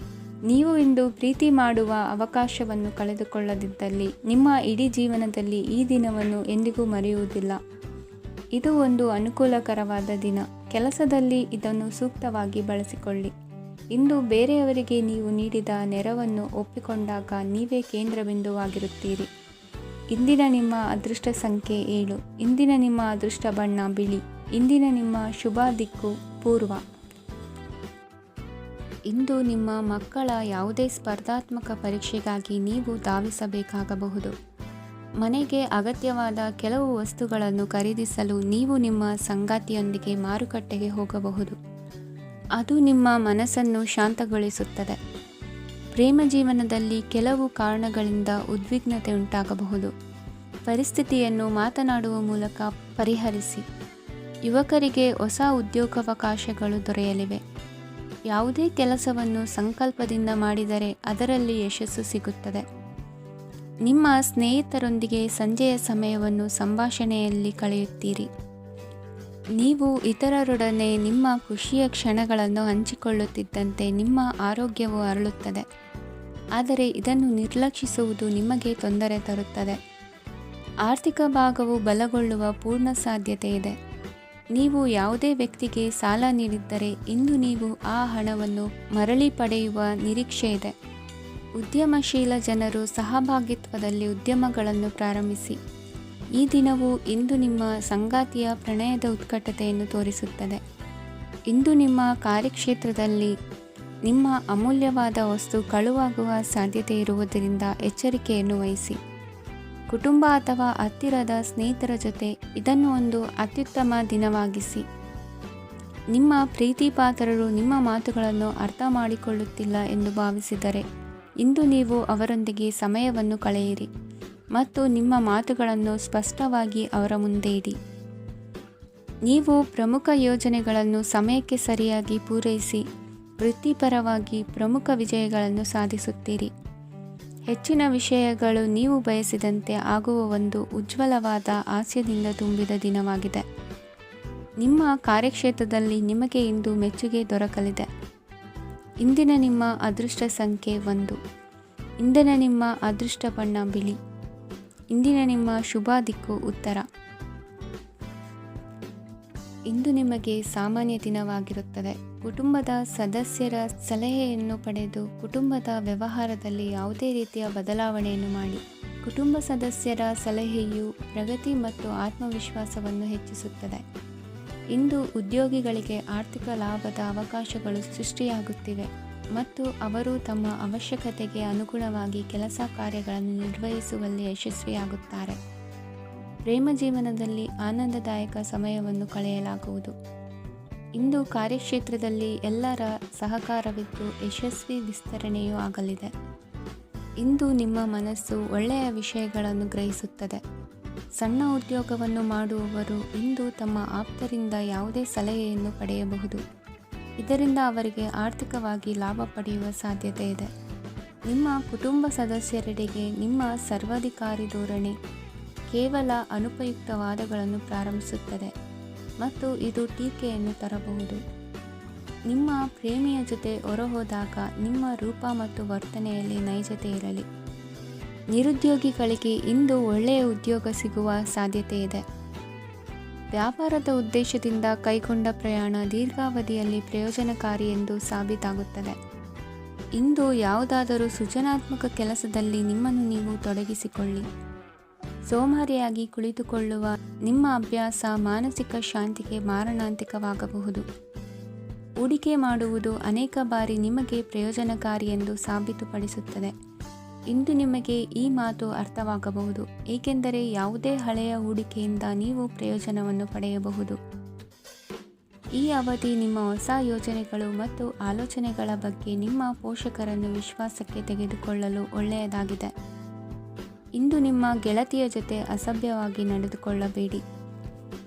ನೀವು ಇಂದು ಪ್ರೀತಿ ಮಾಡುವ ಅವಕಾಶವನ್ನು ಕಳೆದುಕೊಳ್ಳದಿದ್ದಲ್ಲಿ ನಿಮ್ಮ ಇಡೀ ಜೀವನದಲ್ಲಿ ಈ ದಿನವನ್ನು ಎಂದಿಗೂ ಮರೆಯುವುದಿಲ್ಲ. ಇದು ಒಂದು ಅನುಕೂಲಕರವಾದ ದಿನ. ಕೆಲಸದಲ್ಲಿ ಇದನ್ನು ಸೂಕ್ತವಾಗಿ ಬಳಸಿಕೊಳ್ಳಿ. ಇಂದು ಬೇರೆಯವರಿಗೆ ನೀವು ನೀಡಿದ ನೆರವನ್ನು ಒಪ್ಪಿಕೊಂಡಾಗ ನೀವೇ ಕೇಂದ್ರಬಿಂದುವಾಗಿರುತ್ತೀರಿ. ಇಂದಿನ ನಿಮ್ಮ ಅದೃಷ್ಟ ಸಂಖ್ಯೆ 7. ಇಂದಿನ ನಿಮ್ಮ ಅದೃಷ್ಟ ಬಣ್ಣ ಬಿಳಿ. ಇಂದಿನ ನಿಮ್ಮ ಶುಭ ದಿಕ್ಕು ಪೂರ್ವ. ಇಂದು ನಿಮ್ಮ ಮಕ್ಕಳ ಯಾವುದೇ ಸ್ಪರ್ಧಾತ್ಮಕ ಪರೀಕ್ಷೆಗಾಗಿ ನೀವು ಧಾವಿಸಬೇಕಾಗಬಹುದು. ಮನೆಗೆ ಅಗತ್ಯವಾದ ಕೆಲವು ವಸ್ತುಗಳನ್ನು ಖರೀದಿಸಲು ನೀವು ನಿಮ್ಮ ಸಂಗಾತಿಯೊಂದಿಗೆ ಮಾರುಕಟ್ಟೆಗೆ ಹೋಗಬಹುದು. ಅದು ನಿಮ್ಮ ಮನಸ್ಸನ್ನು ಶಾಂತಗೊಳಿಸುತ್ತದೆ. ಪ್ರೇಮ ಜೀವನದಲ್ಲಿ ಕೆಲವು ಕಾರಣಗಳಿಂದ ಉದ್ವಿಗ್ನತೆ ಉಂಟಾಗಬಹುದು. ಪರಿಸ್ಥಿತಿಯನ್ನು ಮಾತನಾಡುವ ಮೂಲಕ ಪರಿಹರಿಸಿ. ಯುವಕರಿಗೆ ಹೊಸ ಉದ್ಯೋಗಾವಕಾಶಗಳು ದೊರೆಯಲಿವೆ. ಯಾವುದೇ ಕೆಲಸವನ್ನು ಸಂಕಲ್ಪದಿಂದ ಮಾಡಿದರೆ ಅದರಲ್ಲಿ ಯಶಸ್ಸು ಸಿಗುತ್ತದೆ. ನಿಮ್ಮ ಸ್ನೇಹಿತರೊಂದಿಗೆ ಸಂಜೆಯ ಸಮಯವನ್ನು ಸಂಭಾಷಣೆಯಲ್ಲಿ ಕಳೆಯುತ್ತೀರಿ. ನೀವು ಇತರರೊಡನೆ ನಿಮ್ಮ ಖುಷಿಯ ಕ್ಷಣಗಳನ್ನು ಹಂಚಿಕೊಳ್ಳುತ್ತಿದ್ದಂತೆ ನಿಮ್ಮ ಆರೋಗ್ಯವು ಅರಳುತ್ತದೆ, ಆದರೆ ಇದನ್ನು ನಿರ್ಲಕ್ಷಿಸುವುದು ನಿಮಗೆ ತೊಂದರೆ ತರುತ್ತದೆ. ಆರ್ಥಿಕ ಭಾಗವು ಬಲಗೊಳ್ಳುವ ಪೂರ್ಣ ಸಾಧ್ಯತೆ ಇದೆ. ನೀವು ಯಾವುದೇ ವ್ಯಕ್ತಿಗೆ ಸಾಲ ನೀಡಿದ್ದರೆ ಇಂದು ನೀವು ಆ ಹಣವನ್ನು ಮರಳಿ ಪಡೆಯುವ ನಿರೀಕ್ಷೆ ಇದೆ. ಉದ್ಯಮಶೀಲ ಜನರು ಸಹಭಾಗಿತ್ವದಲ್ಲಿ ಉದ್ಯಮಗಳನ್ನು ಪ್ರಾರಂಭಿಸಿ. ಈ ದಿನವು ಇಂದು ನಿಮ್ಮ ಸಂಗಾತಿಯ ಪ್ರಣಯದ ಉತ್ಕಟತೆಯನ್ನು ತೋರಿಸುತ್ತದೆ. ಇಂದು ನಿಮ್ಮ ಕಾರ್ಯಕ್ಷೇತ್ರದಲ್ಲಿ ನಿಮ್ಮ ಅಮೂಲ್ಯವಾದ ವಸ್ತು ಕಳುವಾಗುವ ಸಾಧ್ಯತೆ ಇರುವುದರಿಂದ ಎಚ್ಚರಿಕೆಯನ್ನು ವಹಿಸಿ. ಕುಟುಂಬ ಅಥವಾ ಹತ್ತಿರದ ಸ್ನೇಹಿತರ ಜೊತೆ ಇದನ್ನು ಒಂದು ಅತ್ಯುತ್ತಮ ದಿನವಾಗಿಸಿ. ನಿಮ್ಮ ಪ್ರೀತಿಪಾತ್ರರು ನಿಮ್ಮ ಮಾತುಗಳನ್ನು ಅರ್ಥ ಮಾಡಿಕೊಳ್ಳುತ್ತಿಲ್ಲ ಎಂದು ಭಾವಿಸಿದರೆ ಇಂದು ನೀವು ಅವರೊಂದಿಗೆ ಸಮಯವನ್ನು ಕಳೆಯಿರಿ ಮತ್ತು ನಿಮ್ಮ ಮಾತುಗಳನ್ನು ಸ್ಪಷ್ಟವಾಗಿ ಅವರ ಮುಂದೆ ಇಡಿ. ನೀವು ಪ್ರಮುಖ ಯೋಜನೆಗಳನ್ನು ಸಮಯಕ್ಕೆ ಸರಿಯಾಗಿ ಪೂರೈಸಿ ವೃತ್ತಿಪರವಾಗಿ ಪ್ರಮುಖ ವಿಜಯಗಳನ್ನು ಸಾಧಿಸುತ್ತೀರಿ. ಹೆಚ್ಚಿನ ವಿಷಯಗಳು ನೀವು ಬಯಸಿದಂತೆ ಆಗುವ ಒಂದು ಉಜ್ವಲವಾದ ಹಾಸ್ಯದಿಂದ ತುಂಬಿದ ದಿನವಾಗಿದೆ. ನಿಮ್ಮ ಕಾರ್ಯಕ್ಷೇತ್ರದಲ್ಲಿ ನಿಮಗೆ ಇಂದು ಮೆಚ್ಚುಗೆ ದೊರಕಲಿದೆ. ಇಂದಿನ ನಿಮ್ಮ ಅದೃಷ್ಟ ಸಂಖ್ಯೆ 1. ಇಂದಿನ ನಿಮ್ಮ ಅದೃಷ್ಟ ಬಣ್ಣ ಬಿಳಿ. ಇಂದಿನ ನಿಮ್ಮ ಶುಭ ದಿಕ್ಕು ಉತ್ತರ. ಇಂದು ನಿಮಗೆ ಸಾಮಾನ್ಯ ದಿನವಾಗಿರುತ್ತದೆ. ಕುಟುಂಬದ ಸದಸ್ಯರ ಸಲಹೆಯನ್ನು ಪಡೆದು ಕುಟುಂಬದ ವ್ಯವಹಾರದಲ್ಲಿ ಯಾವುದೇ ರೀತಿಯ ಬದಲಾವಣೆಯನ್ನು ಮಾಡಿ. ಕುಟುಂಬ ಸದಸ್ಯರ ಸಲಹೆಯು ಪ್ರಗತಿ ಮತ್ತು ಆತ್ಮವಿಶ್ವಾಸವನ್ನು ಹೆಚ್ಚಿಸುತ್ತದೆ. ಇಂದು ಉದ್ಯೋಗಿಗಳಿಗೆ ಆರ್ಥಿಕ ಲಾಭದ ಅವಕಾಶಗಳು ಸೃಷ್ಟಿಯಾಗುತ್ತಿವೆ ಮತ್ತು ಅವರು ತಮ್ಮ ಅವಶ್ಯಕತೆಗೆ ಅನುಗುಣವಾಗಿ ಕೆಲಸ ಕಾರ್ಯಗಳನ್ನು ನಿರ್ವಹಿಸುವಲ್ಲಿ ಯಶಸ್ವಿಯಾಗುತ್ತಾರೆ. ಪ್ರೇಮ ಜೀವನದಲ್ಲಿ ಆನಂದದಾಯಕ ಸಮಯವನ್ನು ಕಳೆಯಲಾಗುವುದು. ಇಂದು ಕಾರ್ಯಕ್ಷೇತ್ರದಲ್ಲಿ ಎಲ್ಲರ ಸಹಕಾರವಿದ್ದು ಯಶಸ್ವಿ ವಿಸ್ತರಣೆಯೂ ಆಗಲಿದೆ. ಇಂದು ನಿಮ್ಮ ಮನಸ್ಸು ಒಳ್ಳೆಯ ವಿಷಯಗಳನ್ನು ಗ್ರಹಿಸುತ್ತದೆ. ಸಣ್ಣ ಉದ್ಯೋಗವನ್ನು ಮಾಡುವವರು ಇಂದು ತಮ್ಮ ಆಪ್ತರಿಂದ ಯಾವುದೇ ಸಲಹೆಯನ್ನು ಪಡೆಯಬಹುದು. ಇದರಿಂದ ಅವರಿಗೆ ಆರ್ಥಿಕವಾಗಿ ಲಾಭ ಪಡೆಯುವ ಸಾಧ್ಯತೆ ಇದೆ. ನಿಮ್ಮ ಕುಟುಂಬ ಸದಸ್ಯರೆಡೆಗೆ ನಿಮ್ಮ ಸರ್ವಾಧಿಕಾರಿ ಧೋರಣೆ ಕೇವಲ ಅನುಪಯುಕ್ತ ವಾದಗಳನ್ನು ಪ್ರಾರಂಭಿಸುತ್ತದೆ ಮತ್ತು ಇದು ಟೀಕೆಯನ್ನು ತರಬಹುದು. ನಿಮ್ಮ ಪ್ರೇಮಿಯ ಜೊತೆ ಹೊರಹೋದಾಗ ನಿಮ್ಮ ರೂಪ ಮತ್ತು ವರ್ತನೆಯಲ್ಲಿ ನೈಜತೆ ಇರಲಿ. ನಿರುದ್ಯೋಗಿಗಳಿಗೆ ಇಂದು ಒಳ್ಳೆಯ ಉದ್ಯೋಗ ಸಿಗುವ ಸಾಧ್ಯತೆ ಇದೆ. ವ್ಯಾಪಾರದ ಉದ್ದೇಶದಿಂದ ಕೈಗೊಂಡ ಪ್ರಯಾಣ ದೀರ್ಘಾವಧಿಯಲ್ಲಿ ಪ್ರಯೋಜನಕಾರಿ ಎಂದು ಸಾಬೀತಾಗುತ್ತದೆ. ಇಂದು ಯಾವುದಾದರೂ ಸೃಜನಾತ್ಮಕ ಕೆಲಸದಲ್ಲಿ ನಿಮ್ಮನ್ನು ನೀವು ತೊಡಗಿಸಿಕೊಳ್ಳಿ. ಸೋಮಾರಿಯಾಗಿ ಕುಳಿತುಕೊಳ್ಳುವ ನಿಮ್ಮ ಅಭ್ಯಾಸ ಮಾನಸಿಕ ಶಾಂತಿಗೆ ಮಾರಣಾಂತಿಕವಾಗಬಹುದು. ಹೂಡಿಕೆ ಮಾಡುವುದು ಅನೇಕ ಬಾರಿ ನಿಮಗೆ ಪ್ರಯೋಜನಕಾರಿ ಎಂದು ಸಾಬೀತುಪಡಿಸುತ್ತದೆ. ಇಂದು ನಿಮಗೆ ಈ ಮಾತು ಅರ್ಥವಾಗಬಹುದು, ಏಕೆಂದರೆ ಯಾವುದೇ ಹಳೆಯ ಹೂಡಿಕೆಯಿಂದ ನೀವು ಪ್ರಯೋಜನವನ್ನು ಪಡೆಯಬಹುದು. ಈ ಅವಧಿ ನಿಮ್ಮ ಹೊಸ ಯೋಜನೆಗಳು ಮತ್ತು ಆಲೋಚನೆಗಳ ಬಗ್ಗೆ ನಿಮ್ಮ ಪೋಷಕರನ್ನು ವಿಶ್ವಾಸಕ್ಕೆ ತೆಗೆದುಕೊಳ್ಳಲು ಒಳ್ಳೆಯದಾಗಿದೆ. ಇಂದು ನಿಮ್ಮ ಗೆಳತಿಯ ಜೊತೆ ಅಸಭ್ಯವಾಗಿ ನಡೆದುಕೊಳ್ಳಬೇಡಿ.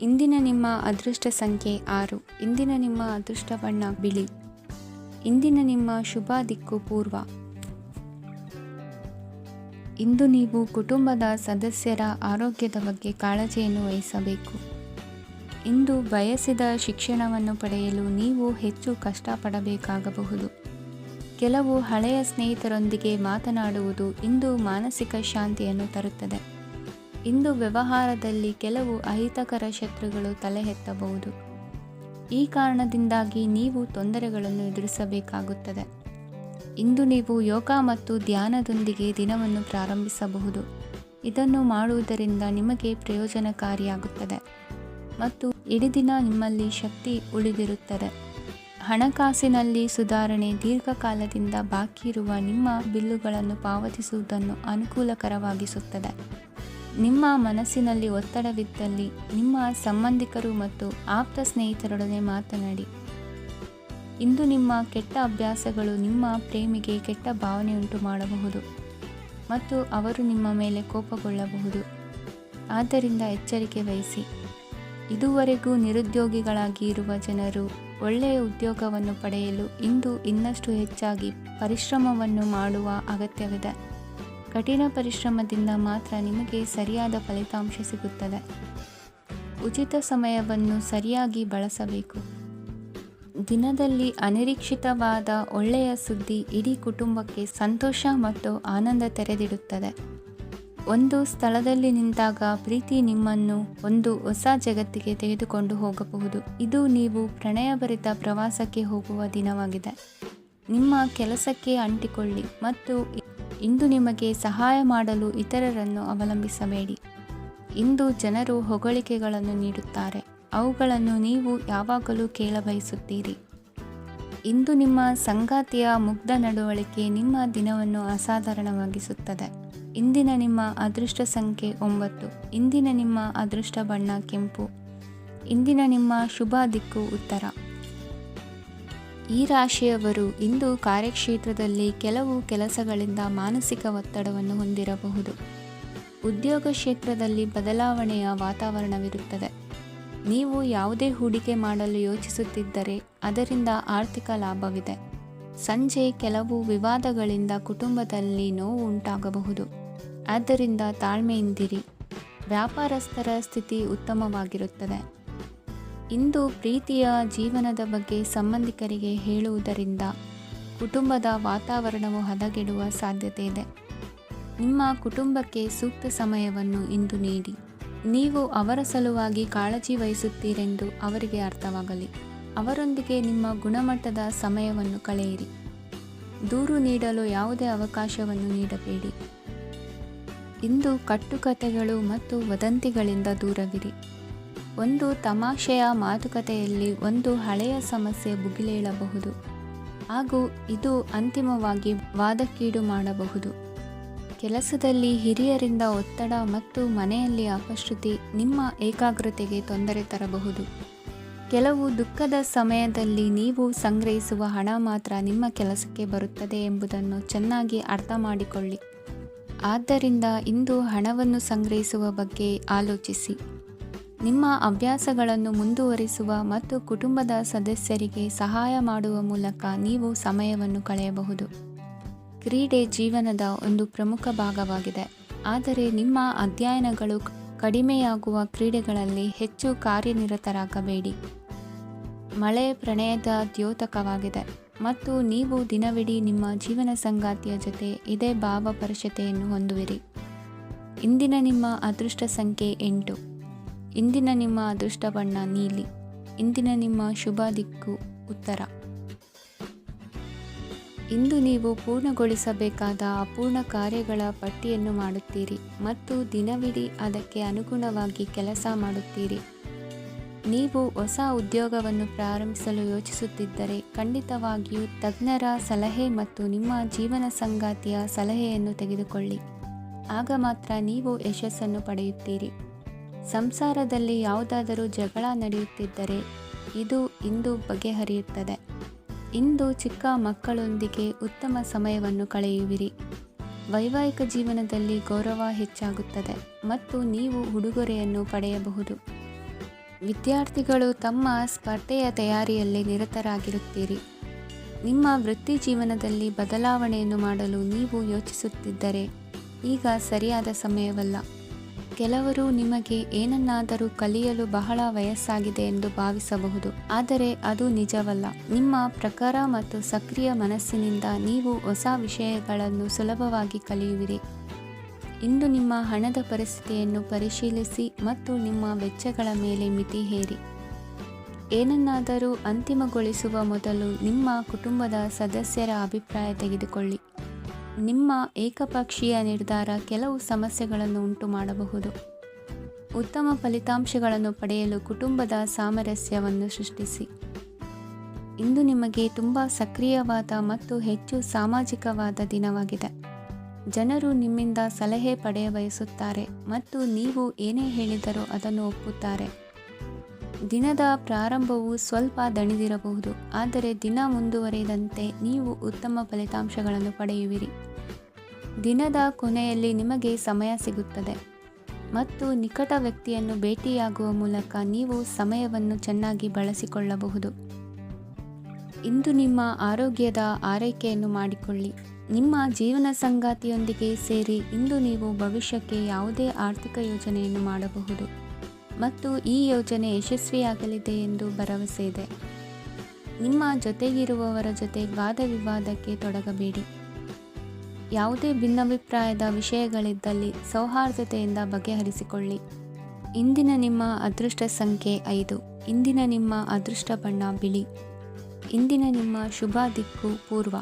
ಇಂದಿನ ನಿಮ್ಮ ಅದೃಷ್ಟ ಸಂಖ್ಯೆ 6. ಇಂದಿನ ನಿಮ್ಮ ಅದೃಷ್ಟ ಬಣ್ಣ ಬಿಳಿ. ಇಂದಿನ ನಿಮ್ಮ ಶುಭ ದಿಕ್ಕು ಪೂರ್ವ. ಇಂದು ನೀವು ಕುಟುಂಬದ ಸದಸ್ಯರ ಆರೋಗ್ಯದ ಬಗ್ಗೆ ಕಾಳಜಿಯನ್ನು ವಹಿಸಬೇಕು. ಇಂದು ಬಯಸಿದ ಶಿಕ್ಷಣವನ್ನು ಪಡೆಯಲು ನೀವು ಹೆಚ್ಚು ಕಷ್ಟಪಡಬೇಕಾಗಬಹುದು. ಕೆಲವು ಹಳೆಯ ಸ್ನೇಹಿತರೊಂದಿಗೆ ಮಾತನಾಡುವುದು ಇಂದು ಮಾನಸಿಕ ಶಾಂತಿಯನ್ನು ತರುತ್ತದೆ. ಇಂದು ವ್ಯವಹಾರದಲ್ಲಿ ಕೆಲವು ಅಹಿತಕರ ಶತ್ರುಗಳು ತಲೆ ಎತ್ತಬಹುದು. ಈ ಕಾರಣದಿಂದಾಗಿ ನೀವು ತೊಂದರೆಗಳನ್ನು ಎದುರಿಸಬೇಕಾಗುತ್ತದೆ. ಇಂದು ನೀವು ಯೋಗ ಮತ್ತು ಧ್ಯಾನದೊಂದಿಗೆ ದಿನವನ್ನು ಪ್ರಾರಂಭಿಸಬಹುದು. ಇದನ್ನು ಮಾಡುವುದರಿಂದ ನಿಮಗೆ ಪ್ರಯೋಜನಕಾರಿಯಾಗುತ್ತದೆ ಮತ್ತು ಇಡೀ ದಿನ ನಿಮ್ಮಲ್ಲಿ ಶಕ್ತಿ ಉಳಿದಿರುತ್ತದೆ. ಹಣಕಾಸಿನಲ್ಲಿ ಸುಧಾರಣೆ ದೀರ್ಘಕಾಲದಿಂದ ಬಾಕಿ ಇರುವ ನಿಮ್ಮ ಬಿಲ್ಲುಗಳನ್ನು ಪಾವತಿಸುವುದನ್ನು ಅನುಕೂಲಕರವಾಗಿಸುತ್ತದೆ. ನಿಮ್ಮ ಮನಸ್ಸಿನಲ್ಲಿ ಒತ್ತಡವಿದ್ದಲ್ಲಿ ನಿಮ್ಮ ಸಂಬಂಧಿಕರು ಮತ್ತು ಆಪ್ತ ಸ್ನೇಹಿತರೊಡನೆ ಮಾತನಾಡಿ. ಇಂದು ನಿಮ್ಮ ಕೆಟ್ಟ ಅಭ್ಯಾಸಗಳು ನಿಮ್ಮ ಪ್ರೇಮಿಗೆ ಕೆಟ್ಟ ಭಾವನೆಯುಂಟು ಮಾಡಬಹುದು ಮತ್ತು ಅವರು ನಿಮ್ಮ ಮೇಲೆ ಕೋಪಗೊಳ್ಳಬಹುದು. ಆದ್ದರಿಂದ ಎಚ್ಚರಿಕೆ ವಹಿಸಿ. ಇದುವರೆಗೂ ನಿರುದ್ಯೋಗಿಗಳಾಗಿ ಇರುವ ಜನರು ಒಳ್ಳೆಯ ಉದ್ಯೋಗವನ್ನು ಪಡೆಯಲು ಇಂದು ಇನ್ನಷ್ಟು ಹೆಚ್ಚಾಗಿ ಪರಿಶ್ರಮವನ್ನು ಮಾಡುವ ಅಗತ್ಯವಿದೆ. ಕಠಿಣ ಪರಿಶ್ರಮದಿಂದ ಮಾತ್ರ ನಿಮಗೆ ಸರಿಯಾದ ಫಲಿತಾಂಶ ಸಿಗುತ್ತದೆ. ಉಚಿತ ಸಮಯವನ್ನು ಸರಿಯಾಗಿ ಬಳಸಬೇಕು. ದಿನದಲ್ಲಿ ಅನಿರೀಕ್ಷಿತವಾದ ಒಳ್ಳೆಯ ಸುದ್ದಿ ಇಡೀ ಕುಟುಂಬಕ್ಕೆ ಸಂತೋಷ ಮತ್ತು ಆನಂದ ತೆರೆದಿಡುತ್ತದೆ. ಒಂದು ಸ್ಥಳದಲ್ಲಿ ನಿಂತಾಗ ಪ್ರೀತಿ ನಿಮ್ಮನ್ನು ಒಂದು ಹೊಸ ಜಗತ್ತಿಗೆ ತೆಗೆದುಕೊಂಡು ಹೋಗಬಹುದು. ಇದು ನೀವು ಪ್ರಣಯಭರಿತ ಪ್ರವಾಸಕ್ಕೆ ಹೋಗುವ ದಿನವಾಗಿದೆ. ನಿಮ್ಮ ಕೆಲಸಕ್ಕೆ ಅಂಟಿಕೊಳ್ಳಿ ಮತ್ತು ಇಂದು ನಿಮಗೆ ಸಹಾಯ ಮಾಡಲು ಇತರರನ್ನು ಅವಲಂಬಿಸಬೇಡಿ. ಇಂದು ಜನರು ಹೊಗಳಿಕೆಗಳನ್ನು ನೀಡುತ್ತಾರೆ, ಅವುಗಳನ್ನು ನೀವು ಯಾವಾಗಲೂ ಕೇಳಬಯಸುತ್ತೀರಿ. ಇಂದು ನಿಮ್ಮ ಸಂಗಾತಿಯ ಮುಗ್ಧ ನಡವಳಿಕೆ ನಿಮ್ಮ ದಿನವನ್ನು ಅಸಾಧಾರಣವಾಗಿಸುತ್ತದೆ. ಇಂದಿನ ನಿಮ್ಮ ಅದೃಷ್ಟ ಸಂಖ್ಯೆ 9. ಇಂದಿನ ನಿಮ್ಮ ಅದೃಷ್ಟ ಬಣ್ಣ ಕೆಂಪು. ಇಂದಿನ ನಿಮ್ಮ ಶುಭ ದಿಕ್ಕು ಉತ್ತರ. ಈ ರಾಶಿಯವರು ಇಂದು ಕಾರ್ಯಕ್ಷೇತ್ರದಲ್ಲಿ ಕೆಲವು ಕೆಲಸಗಳಿಂದ ಮಾನಸಿಕ ಒತ್ತಡವನ್ನು ಹೊಂದಿರಬಹುದು. ಉದ್ಯೋಗ ಕ್ಷೇತ್ರದಲ್ಲಿ ಬದಲಾವಣೆಯ ವಾತಾವರಣವಿರುತ್ತದೆ. ನೀವು ಯಾವುದೇ ಹೂಡಿಕೆ ಮಾಡಲು ಯೋಚಿಸುತ್ತಿದ್ದರೆ ಅದರಿಂದ ಆರ್ಥಿಕ ಲಾಭವಿದೆ. ಸಂಜೆ ಕೆಲವು ವಿವಾದಗಳಿಂದ ಕುಟುಂಬದಲ್ಲಿ ನೋವು ಉಂಟಾಗಬಹುದು. ಆದ್ದರಿಂದ ತಾಳ್ಮೆಯಿಂದಿರಿ. ವ್ಯಾಪಾರಸ್ಥರ ಸ್ಥಿತಿ ಉತ್ತಮವಾಗಿರುತ್ತದೆ. ಇಂದು ಪ್ರೀತಿಯ ಜೀವನದ ಬಗ್ಗೆ ಸಂಬಂಧಿಕರಿಗೆ ಹೇಳುವುದರಿಂದ ಕುಟುಂಬದ ವಾತಾವರಣವು ಹದಗೆಡುವ ಸಾಧ್ಯತೆ ಇದೆ. ನಿಮ್ಮ ಕುಟುಂಬಕ್ಕೆ ಸೂಕ್ತ ಸಮಯವನ್ನು ಇಂದು ನೀಡಿ. ನೀವು ಅವರ ಸಲುವಾಗಿ ಕಾಳಜಿ ವಹಿಸುತ್ತೀರೆಂದು ಅವರಿಗೆ ಅರ್ಥವಾಗಲಿ. ಅವರೊಂದಿಗೆ ನಿಮ್ಮ ಗುಣಮಟ್ಟದ ಸಮಯವನ್ನು ಕಳೆಯಿರಿ. ದೂರು ನೀಡಲು ಯಾವುದೇ ಅವಕಾಶವನ್ನು ನೀಡಬೇಡಿ. ಇಂದು ಕಟ್ಟುಕತೆಗಳು ಮತ್ತು ವದಂತಿಗಳಿಂದ ದೂರವಿರಿ. ಒಂದು ತಮಾಷೆಯ ಮಾತುಕತೆಯಲ್ಲಿ ಒಂದು ಹಳೆಯ ಸಮಸ್ಯೆ ಭುಗಿಲೇಳಬಹುದು ಹಾಗೂ ಇದು ಅಂತಿಮವಾಗಿ ವಾದಕ್ಕೀಡು ಮಾಡಬಹುದು. ಕೆಲಸದಲ್ಲಿ ಹಿರಿಯರಿಂದ ಒತ್ತಡ ಮತ್ತು ಮನೆಯಲ್ಲಿ ಅಪಶ್ರುತಿ ನಿಮ್ಮ ಏಕಾಗ್ರತೆಗೆ ತೊಂದರೆ ತರಬಹುದು. ಕೆಲವು ದುಃಖದ ಸಮಯದಲ್ಲಿ ನೀವು ಸಂಗ್ರಹಿಸುವ ಹಣ ಮಾತ್ರ ನಿಮ್ಮ ಕೆಲಸಕ್ಕೆ ಬರುತ್ತದೆ ಎಂಬುದನ್ನು ಚೆನ್ನಾಗಿ ಅರ್ಥ ಮಾಡಿಕೊಳ್ಳಿ. ಆದ್ದರಿಂದ ಇಂದು ಹಣವನ್ನು ಸಂಗ್ರಹಿಸುವ ಬಗ್ಗೆ ಆಲೋಚಿಸಿ. ನಿಮ್ಮ ಅಭ್ಯಾಸಗಳನ್ನು ಮುಂದುವರಿಸುವ ಮತ್ತು ಕುಟುಂಬದ ಸದಸ್ಯರಿಗೆ ಸಹಾಯ ಮಾಡುವ ಮೂಲಕ ನೀವು ಸಮಯವನ್ನು ಕಳೆಯಬಹುದು. ಕ್ರೀಡೆ ಜೀವನದ ಒಂದು ಪ್ರಮುಖ ಭಾಗವಾಗಿದೆ, ಆದರೆ ನಿಮ್ಮ ಅಧ್ಯಯನಗಳು ಕಡಿಮೆಯಾಗುವ ಕ್ರೀಡೆಗಳಲ್ಲಿ ಹೆಚ್ಚು ಕಾರ್ಯನಿರತರಾಗಬೇಡಿ. ಮಳೆ ಪ್ರಣಯದ ದ್ಯೋತಕವಾಗಿದೆ ಮತ್ತು ನೀವು ದಿನವಿಡೀ ನಿಮ್ಮ ಜೀವನ ಸಂಗಾತಿಯ ಜೊತೆ ಇದೇ ಭಾವಪರಶತೆಯನ್ನು ಹೊಂದುವಿರಿ. ಇಂದಿನ ನಿಮ್ಮ ಅದೃಷ್ಟ ಸಂಖ್ಯೆ 8. ಇಂದಿನ ನಿಮ್ಮ ಅದೃಷ್ಟ ಬಣ್ಣ ನೀಲಿ. ಇಂದಿನ ನಿಮ್ಮ ಶುಭ ದಿಕ್ಕು ಉತ್ತರ. ಇಂದು ನೀವು ಪೂರ್ಣಗೊಳಿಸಬೇಕಾದ ಅಪೂರ್ಣ ಕಾರ್ಯಗಳ ಪಟ್ಟಿಯನ್ನು ಮಾಡುತ್ತೀರಿ ಮತ್ತು ದಿನವಿಡೀ ಅದಕ್ಕೆ ಅನುಗುಣವಾಗಿ ಕೆಲಸ ಮಾಡುತ್ತೀರಿ. ನೀವು ಹೊಸ ಉದ್ಯೋಗವನ್ನು ಪ್ರಾರಂಭಿಸಲು ಯೋಚಿಸುತ್ತಿದ್ದರೆ ಖಂಡಿತವಾಗಿಯೂ ತಜ್ಞರ ಸಲಹೆ ಮತ್ತು ನಿಮ್ಮ ಜೀವನ ಸಂಗಾತಿಯ ಸಲಹೆಯನ್ನು ತೆಗೆದುಕೊಳ್ಳಿ. ಆಗ ಮಾತ್ರ ನೀವು ಯಶಸ್ಸನ್ನು ಪಡೆಯುತ್ತೀರಿ. ಸಂಸಾರದಲ್ಲಿ ಯಾವುದಾದರೂ ಜಗಳ ನಡೆಯುತ್ತಿದ್ದರೆ ಇದು ಇಂದು ಬಗೆಹರಿಯುತ್ತದೆ. ಇಂದು ಚಿಕ್ಕ ಮಕ್ಕಳೊಂದಿಗೆ ಉತ್ತಮ ಸಮಯವನ್ನು ಕಳೆಯುವಿರಿ. ವೈವಾಹಿಕ ಜೀವನದಲ್ಲಿ ಗೌರವ ಹೆಚ್ಚಾಗುತ್ತದೆ ಮತ್ತು ನೀವು ಉಡುಗೊರೆಯನ್ನು ಪಡೆಯಬಹುದು. ವಿದ್ಯಾರ್ಥಿಗಳು ತಮ್ಮ ಸ್ಪರ್ಧೆಯ ತಯಾರಿಯಲ್ಲಿ ನಿರತರಾಗಿರುತ್ತೀರಿ. ನಿಮ್ಮ ವೃತ್ತಿ ಜೀವನದಲ್ಲಿ ಬದಲಾವಣೆಯನ್ನು ಮಾಡಲು ನೀವು ಯೋಚಿಸುತ್ತಿದ್ದರೆ ಈಗ ಸರಿಯಾದ ಸಮಯವಲ್ಲ. ಕೆಲವರು ನಿಮಗೆ ಏನನ್ನಾದರೂ ಕಲಿಯಲು ಬಹಳ ವಯಸ್ಸಾಗಿದೆ ಎಂದು ಭಾವಿಸಬಹುದು, ಆದರೆ ಅದು ನಿಜವಲ್ಲ. ನಿಮ್ಮ ಪ್ರಖರ ಮತ್ತು ಸಕ್ರಿಯ ಮನಸ್ಸಿನಿಂದ ನೀವು ಹೊಸ ವಿಷಯಗಳನ್ನು ಸುಲಭವಾಗಿ ಕಲಿಯುವಿರಿ. ಇಂದು ನಿಮ್ಮ ಹಣದ ಪರಿಸ್ಥಿತಿಯನ್ನು ಪರಿಶೀಲಿಸಿ ಮತ್ತು ನಿಮ್ಮ ವೆಚ್ಚಗಳ ಮೇಲೆ ಮಿತಿ ಹೇರಿ. ಏನನ್ನಾದರೂ ಅಂತಿಮಗೊಳಿಸುವ ಮೊದಲು ನಿಮ್ಮ ಕುಟುಂಬದ ಸದಸ್ಯರ ಅಭಿಪ್ರಾಯ ತೆಗೆದುಕೊಳ್ಳಿ. ನಿಮ್ಮ ಏಕಪಕ್ಷೀಯ ನಿರ್ಧಾರ ಕೆಲವು ಸಮಸ್ಯೆಗಳನ್ನು ಉಂಟು ಮಾಡಬಹುದು. ಉತ್ತಮ ಫಲಿತಾಂಶಗಳನ್ನು ಪಡೆಯಲು ಕುಟುಂಬದ ಸಾಮರಸ್ಯವನ್ನು ಸೃಷ್ಟಿಸಿ. ಇಂದು ನಿಮಗೆ ತುಂಬ ಸಕ್ರಿಯವಾದ ಮತ್ತು ಹೆಚ್ಚು ಸಾಮಾಜಿಕವಾದ ದಿನವಾಗಿದೆ. ಜನರು ನಿಮ್ಮಿಂದ ಸಲಹೆ ಪಡೆಯ ಬಯಸುತ್ತಾರೆ ಮತ್ತು ನೀವು ಏನೇ ಹೇಳಿದರೂ ಅದನ್ನು ಒಪ್ಪುತ್ತಾರೆ. ದಿನದ ಪ್ರಾರಂಭವು ಸ್ವಲ್ಪ ದಣಿದಿರಬಹುದು, ಆದರೆ ದಿನ ಮುಂದುವರಿದಂತೆ ನೀವು ಉತ್ತಮ ಫಲಿತಾಂಶಗಳನ್ನು ಪಡೆಯುವಿರಿ. ದಿನದ ಕೊನೆಯಲ್ಲಿ ನಿಮಗೆ ಸಮಯ ಸಿಗುತ್ತದೆ ಮತ್ತು ನಿಕಟ ವ್ಯಕ್ತಿಯನ್ನು ಭೇಟಿಯಾಗುವ ಮೂಲಕ ನೀವು ಸಮಯವನ್ನು ಚೆನ್ನಾಗಿ ಬಳಸಿಕೊಳ್ಳಬಹುದು. ಇಂದು ನಿಮ್ಮ ಆರೋಗ್ಯದ ಆರೈಕೆಯನ್ನು ಮಾಡಿಕೊಳ್ಳಿ. ನಿಮ್ಮ ಜೀವನ ಸಂಗಾತಿಯೊಂದಿಗೆ ಸೇರಿ ಇಂದು ನೀವು ಭವಿಷ್ಯಕ್ಕೆ ಯಾವುದೇ ಆರ್ಥಿಕ ಯೋಜನೆಯನ್ನು ಮಾಡಬಹುದು ಮತ್ತು ಈ ಯೋಜನೆ ಯಶಸ್ವಿಯಾಗಲಿದೆ ಎಂದು ಭರವಸೆ ಇದೆ. ನಿಮ್ಮ ಜೊತೆಗಿರುವವರ ಜೊತೆ ವಾದ ವಿವಾದಕ್ಕೆ ತೊಡಗಬೇಡಿ. ಯಾವುದೇ ಭಿನ್ನಾಭಿಪ್ರಾಯದ ವಿಷಯಗಳಿದ್ದಲ್ಲಿ ಸೌಹಾರ್ದತೆಯಿಂದ ಬಗೆಹರಿಸಿಕೊಳ್ಳಿ. ಇಂದಿನ ನಿಮ್ಮ ಅದೃಷ್ಟ ಸಂಖ್ಯೆ 5. ಇಂದಿನ ನಿಮ್ಮ ಅದೃಷ್ಟ ಬಣ್ಣ ಬಿಳಿ. ಇಂದಿನ ನಿಮ್ಮ ಶುಭ ದಿಕ್ಕು ಪೂರ್ವ.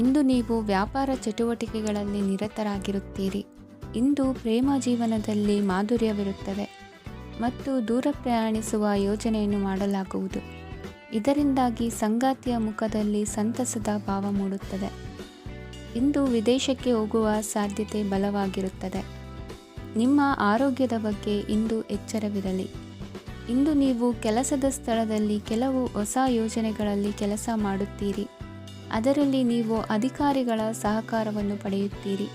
ಇಂದು ನೀವು ವ್ಯಾಪಾರ ಚಟುವಟಿಕೆಗಳಲ್ಲಿ ನಿರತರಾಗಿರುತ್ತೀರಿ. ಇಂದು ಪ್ರೇಮ ಜೀವನದಲ್ಲಿ ಮಾಧುರ್ಯವಿರುತ್ತದೆ ಮತ್ತು ದೂರ ಪ್ರಯಾಣಿಸುವ ಯೋಜನೆಯನ್ನು ಮಾಡಲಾಗುವುದು. ಇದರಿಂದಾಗಿ ಸಂಗಾತಿಯ ಮುಖದಲ್ಲಿ ಸಂತಸದ ಭಾವ ಮೂಡುತ್ತದೆ. ಇಂದು ವಿದೇಶಕ್ಕೆ ಹೋಗುವ ಸಾಧ್ಯತೆ ಬಲವಾಗಿರುತ್ತದೆ. ನಿಮ್ಮ ಆರೋಗ್ಯದ ಬಗ್ಗೆ ಇಂದು ಎಚ್ಚರವಿರಲಿ. ಇಂದು ನೀವು ಕೆಲಸದ ಸ್ಥಳದಲ್ಲಿ ಕೆಲವು ಹೊಸ ಯೋಜನೆಗಳಲ್ಲಿ ಕೆಲಸ ಮಾಡುತ್ತೀರಿ. ಅದರಲ್ಲಿ ನೀವು ಅಧಿಕಾರಿಗಳ ಸಹಕಾರವನ್ನು ಪಡೆಯುತ್ತೀರಿ.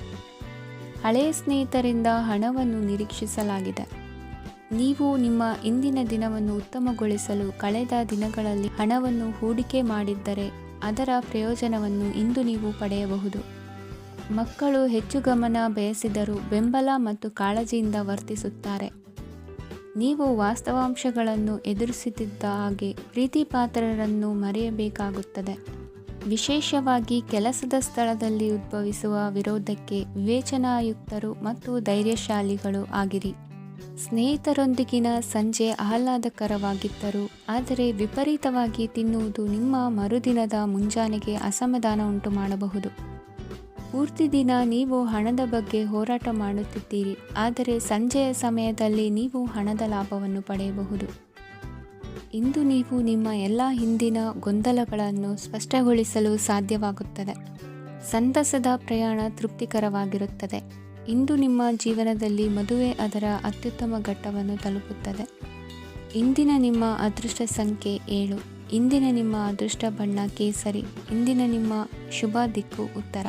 ಹಳೆಯ ಸ್ನೇಹಿತರಿಂದ ಹಣವನ್ನು ನಿರೀಕ್ಷಿಸಲಾಗಿದೆ. ನೀವು ನಿಮ್ಮ ಇಂದಿನ ದಿನವನ್ನು ಉತ್ತಮಗೊಳಿಸಲು ಕಳೆದ ದಿನಗಳಲ್ಲಿ ಹಣವನ್ನು ಹೂಡಿಕೆ ಮಾಡಿದ್ದರೆ ಅದರ ಪ್ರಯೋಜನವನ್ನು ಇಂದು ನೀವು ಪಡೆಯಬಹುದು. ಮಕ್ಕಳು ಹೆಚ್ಚು ಗಮನ ಬಯಸಿದರೂ ಬೆಂಬಲ ಮತ್ತು ಕಾಳಜಿಯಿಂದ ವರ್ತಿಸುತ್ತಾರೆ. ನೀವು ವಾಸ್ತವಾಂಶಗಳನ್ನು ಎದುರಿಸುತ್ತಿದ್ದ ಹಾಗೆ ಪ್ರೀತಿಪಾತ್ರರನ್ನು ಮರೆಯಬೇಕಾಗುತ್ತದೆ. ವಿಶೇಷವಾಗಿ ಕೆಲಸದ ಸ್ಥಳದಲ್ಲಿ ಉದ್ಭವಿಸುವ ವಿರೋಧಕ್ಕೆ ವಿವೇಚನಾಯುಕ್ತರು ಮತ್ತು ಧೈರ್ಯಶಾಲಿಗಳು ಆಗಿರಿ. ಸ್ನೇಹಿತರೊಂದಿಗಿನ ಸಂಜೆ ಆಹ್ಲಾದಕರವಾಗಿದ್ದರೂ, ಆದರೆ ವಿಪರೀತವಾಗಿ ತಿನ್ನುವುದು ನಿಮ್ಮ ಮರುದಿನದ ಮುಂಜಾನೆಗೆ ಅಸಮಾಧಾನ ಉಂಟು ಮಾಡಬಹುದು. ಪೂರ್ತಿ ದಿನ ನೀವು ಹಣದ ಬಗ್ಗೆ ಹೋರಾಟ ಮಾಡುತ್ತಿದ್ದೀರಿ, ಆದರೆ ಸಂಜೆಯ ಸಮಯದಲ್ಲಿ ನೀವು ಹಣದ ಲಾಭವನ್ನು ಪಡೆಯಬಹುದು. ಇಂದು ನೀವು ನಿಮ್ಮ ಎಲ್ಲ ಹಿಂದಿನ ಗೊಂದಲಗಳನ್ನು ಸ್ಪಷ್ಟಗೊಳಿಸಲು ಸಾಧ್ಯವಾಗುತ್ತದೆ. ಸಂತಸದ ಪ್ರಯಾಣ ತೃಪ್ತಿಕರವಾಗಿರುತ್ತದೆ. ಇಂದು ನಿಮ್ಮ ಜೀವನದಲ್ಲಿ ಮದುವೆ ಅದರ ಅತ್ಯುತ್ತಮ ಘಟ್ಟವನ್ನು ತಲುಪುತ್ತದೆ. ಇಂದಿನ ನಿಮ್ಮ ಅದೃಷ್ಟ ಸಂಖ್ಯೆ 7. ಇಂದಿನ ನಿಮ್ಮ ಅದೃಷ್ಟ ಬಣ್ಣ ಕೇಸರಿ. ಇಂದಿನ ನಿಮ್ಮ ಶುಭ ದಿಕ್ಕು ಉತ್ತರ.